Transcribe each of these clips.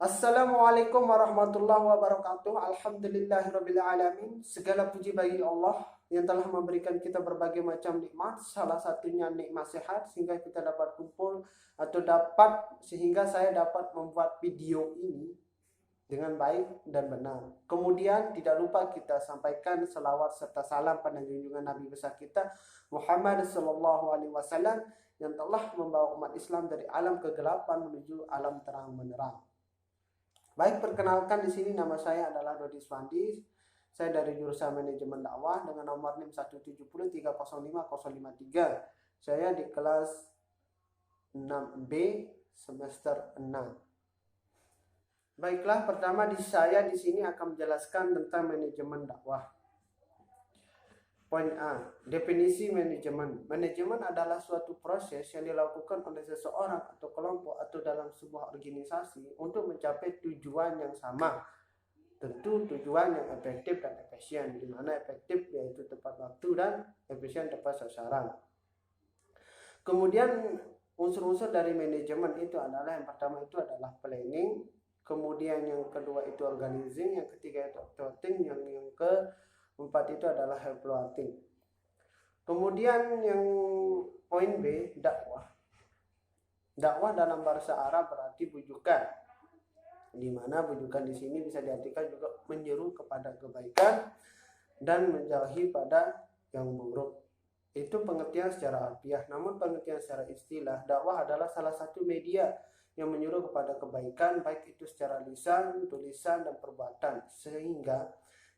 Assalamualaikum warahmatullahi wabarakatuh. Alhamdulillahirabbil alamin. Segala puji bagi Allah yang telah memberikan kita berbagai macam nikmat, salah satunya nikmat sehat sehingga kita dapat kumpul sehingga saya dapat membuat video ini dengan baik dan benar. Kemudian tidak lupa kita sampaikan selawat serta salam pada junjungan Nabi besar kita Muhammad sallallahu alaihi wasallam yang telah membawa umat Islam dari alam kegelapan menuju alam terang benderang. Baik, perkenalkan di sini nama saya adalah Dodi Swandi. Saya dari jurusan Manajemen Dakwah dengan nomor NIM 170305053. Saya di kelas 6B semester 6. Baiklah, pertama saya di sini akan menjelaskan tentang manajemen dakwah. Poin A, definisi manajemen. Manajemen adalah suatu proses yang dilakukan oleh seseorang atau kelompok atau dalam sebuah organisasi untuk mencapai tujuan yang sama. Tentu tujuan yang efektif dan efisien, di mana efektif yaitu tepat waktu dan efisien tepat sasaran. Kemudian unsur-unsur dari manajemen itu adalah yang pertama itu adalah planning, kemudian yang kedua itu organizing, yang ketiga itu operating, yang keempat itu adalah evaluating. Kemudian yang poin B, dakwah. Dakwah dalam bahasa Arab berarti bujukan, di mana bujukan di sini bisa diartikan juga menyeru kepada kebaikan dan menjauhi pada yang buruk. Itu pengertian secara harfiah. Namun pengertian secara istilah, dakwah adalah salah satu media yang menyuruh kepada kebaikan, baik itu secara lisan, tulisan, dan perbuatan. Sehingga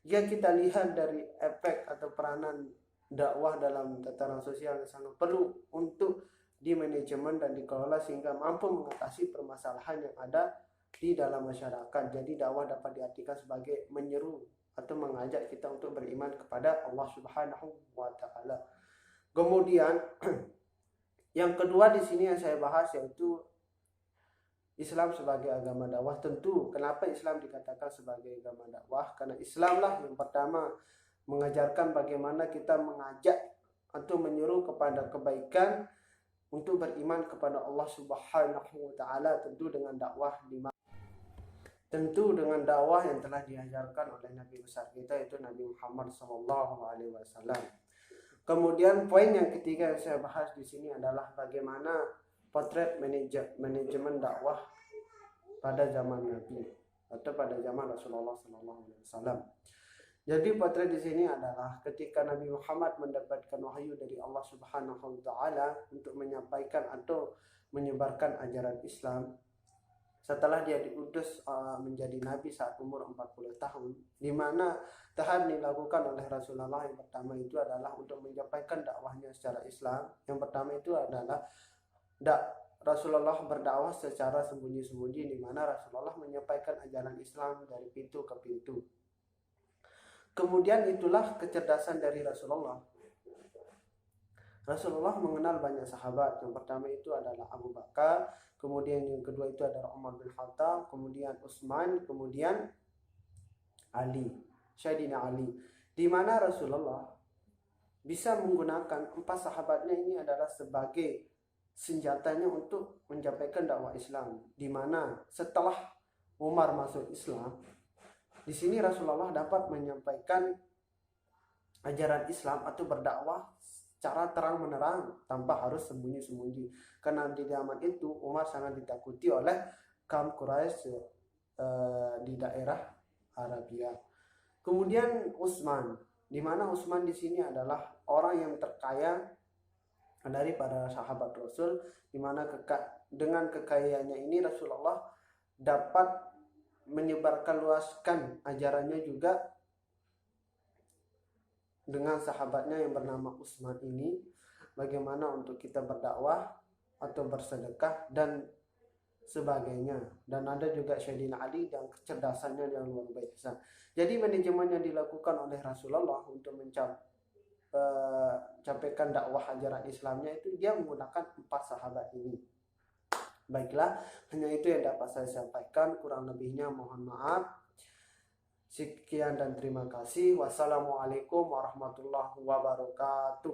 jika kita lihat dari efek atau peranan dakwah dalam tataran sosial yang sangat perlu untuk di manajemen dan dikelola sehingga mampu mengatasi permasalahan yang ada di dalam masyarakat. Jadi dakwah dapat diartikan sebagai menyeru atau mengajak kita untuk beriman kepada Allah Subhanahu wa taala. Kemudian yang kedua di sini yang saya bahas yaitu Islam sebagai agama dakwah. Tentu kenapa Islam dikatakan sebagai agama dakwah? Karena Islamlah yang pertama mengajarkan bagaimana kita mengajak atau menyuruh kepada kebaikan untuk beriman kepada Allah Subhanahu wa taala, tentu dengan dakwah yang telah diajarkan oleh Nabi besar kita yaitu Nabi Muhammad sallallahu alaihi wasallam. Kemudian poin yang ketiga yang saya bahas di sini adalah bagaimana potret manajemen dakwah pada zaman Nabi atau pada zaman Rasulullah sallallahu alaihi wasallam. Jadi potret di sini adalah ketika Nabi Muhammad mendapatkan wahyu dari Allah Subhanahu wa taala untuk menyampaikan atau menyebarkan ajaran Islam. Setelah dia diutus menjadi nabi saat umur 40 tahun, di mana tahap dilakukan oleh Rasulullah yang pertama itu adalah untuk menyampaikan dakwahnya secara Islam. Yang pertama itu adalah Rasulullah berdakwah secara sembunyi-sembunyi, di mana Rasulullah menyampaikan ajaran Islam dari pintu ke pintu. Kemudian itulah kecerdasan dari Rasulullah. Rasulullah mengenal banyak sahabat. Yang pertama itu adalah Abu Bakar, kemudian yang kedua itu adalah Umar bin Khattab, kemudian Utsman, kemudian Ali, Sayyidina Ali. Di mana Rasulullah bisa menggunakan 4 sahabatnya ini adalah sebagai senjatanya untuk menyampaikan dakwah Islam. Di mana setelah Umar masuk Islam, di sini Rasulullah dapat menyampaikan ajaran Islam atau berdakwah secara terang menerang tanpa harus sembunyi-sembunyi. Karena di zaman itu Umar sangat ditakuti oleh kaum Quraisy di daerah Arabia. Kemudian Utsman, di mana Utsman di sini adalah orang yang terkaya dari para sahabat Rasul, di mana dengan kekayaannya ini Rasulullah dapat menyebarkan luaskan ajarannya juga dengan sahabatnya yang bernama Utsman ini, bagaimana untuk kita berdakwah atau bersedekah dan sebagainya. Dan ada juga Sayyidina Ali dan kecerdasannya yang luar biasa. Jadi manajemen yang dilakukan oleh Rasulullah untuk mencapai dakwah ajaran Islamnya itu dia menggunakan 4 sahabat ini. Baiklah, hanya itu yang dapat saya sampaikan, kurang lebihnya mohon maaf. Sekian dan terima kasih. Wassalamualaikum warahmatullahi wabarakatuh.